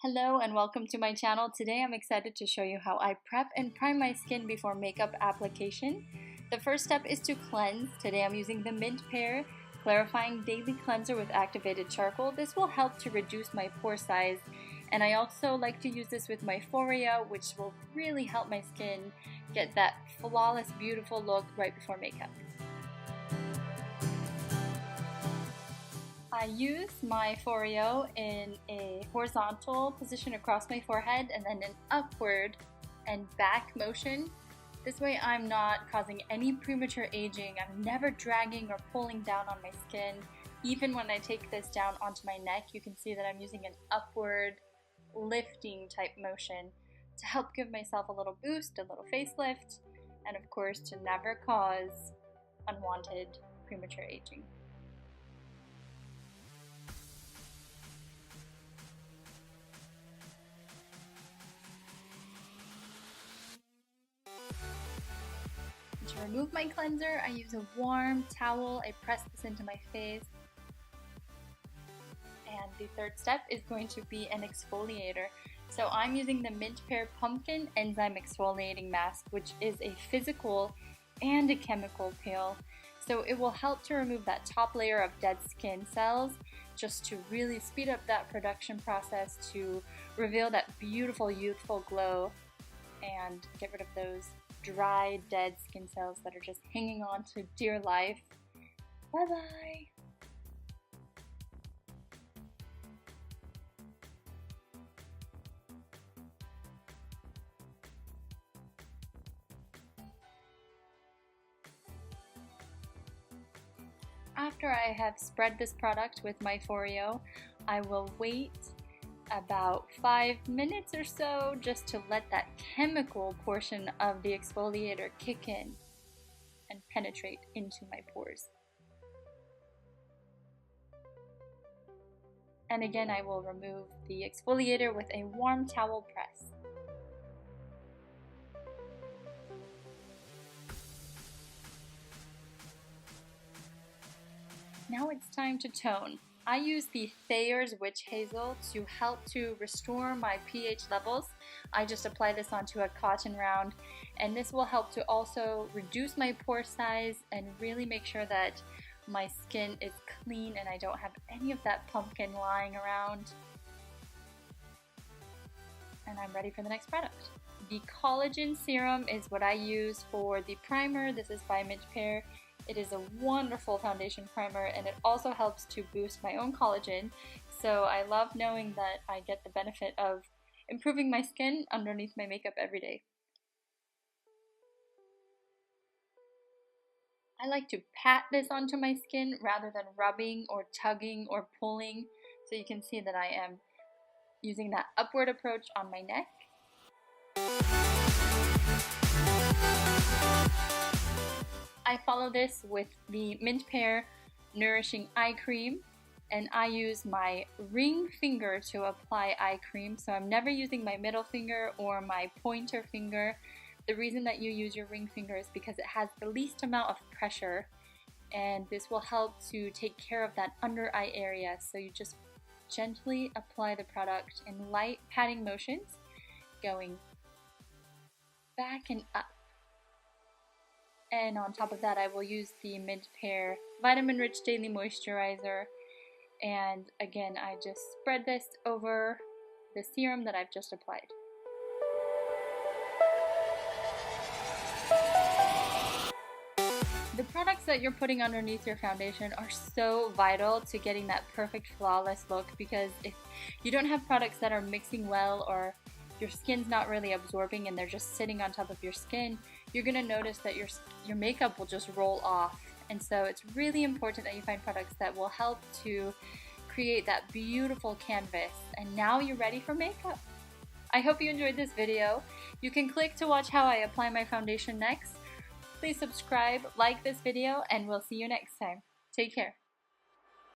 Hello and welcome to my channel. Today I'm excited to show you how I prep and prime my skin before makeup application. The first step is to cleanse. Today I'm using the Mint Pear Clarifying Daily Cleanser with Activated Charcoal. This will help to reduce my pore size, and I also like to use this with my Foreo, which will really help my skin get that flawless, beautiful look right before makeup. I use my Foreo in a horizontal position across my forehead and then an upward and back motion. This way I'm not causing any premature aging. I'm never dragging or pulling down on my skin. Even when I take this down onto my neck, you can see that I'm using an upward lifting type motion to help give myself a little boost, a little facelift, and of course to never cause unwanted premature aging. To remove my cleanser, I use a warm towel. I press this into my face. And the third step is going to be an exfoliator. So I'm using the Mint Pear Pumpkin Enzyme Exfoliating Mask, which is a physical and a chemical peel. So it will help to remove that top layer of dead skin cells, just to really speed up that production process to reveal that beautiful youthful glow and get rid of those dry, dead skin cells that are just hanging on to dear life. Bye-bye! After I have spread this product with my Foreo, I will wait about 5 minutes or so just to let that chemical portion of the exfoliator kick in and penetrate into my pores. And again, I will remove the exfoliator with a warm towel press. Now it's time to tone. I use the Thayer's Witch Hazel to help to restore my pH levels. I just apply this onto a cotton round, and this will help to also reduce my pore size and really make sure that my skin is clean and I don't have any of that pumpkin lying around. And I'm ready for the next product. The Collagen Serum is what I use for the primer. This is by Mint Pear. It is a wonderful foundation primer, and it also helps to boost my own collagen. So I love knowing that I get the benefit of improving my skin underneath my makeup every day. I like to pat this onto my skin rather than rubbing or tugging or pulling. So you can see that I am using that upward approach on my neck. I follow this with the Mint Pear Nourishing Eye Cream, and I use my ring finger to apply eye cream, so I'm never using my middle finger or my pointer finger. The reason that you use your ring finger is because it has the least amount of pressure, and this will help to take care of that under eye area. So you just gently apply the product in light patting motions, going back and up. And on top of that, I will use the Mint Pear Vitamin Rich Daily Moisturizer. And again, I just spread this over the serum that I've just applied. The products that you're putting underneath your foundation are so vital to getting that perfect flawless look, because if you don't have products that are mixing well, or your skin's not really absorbing and they're just sitting on top of your skin, you're going to notice that your makeup will just roll off. And so it's really important that you find products that will help to create that beautiful canvas. And now you're ready for makeup. I hope you enjoyed this video. You can click to watch how I apply my foundation next. Please subscribe, like this video, and we'll see you next time. Take care.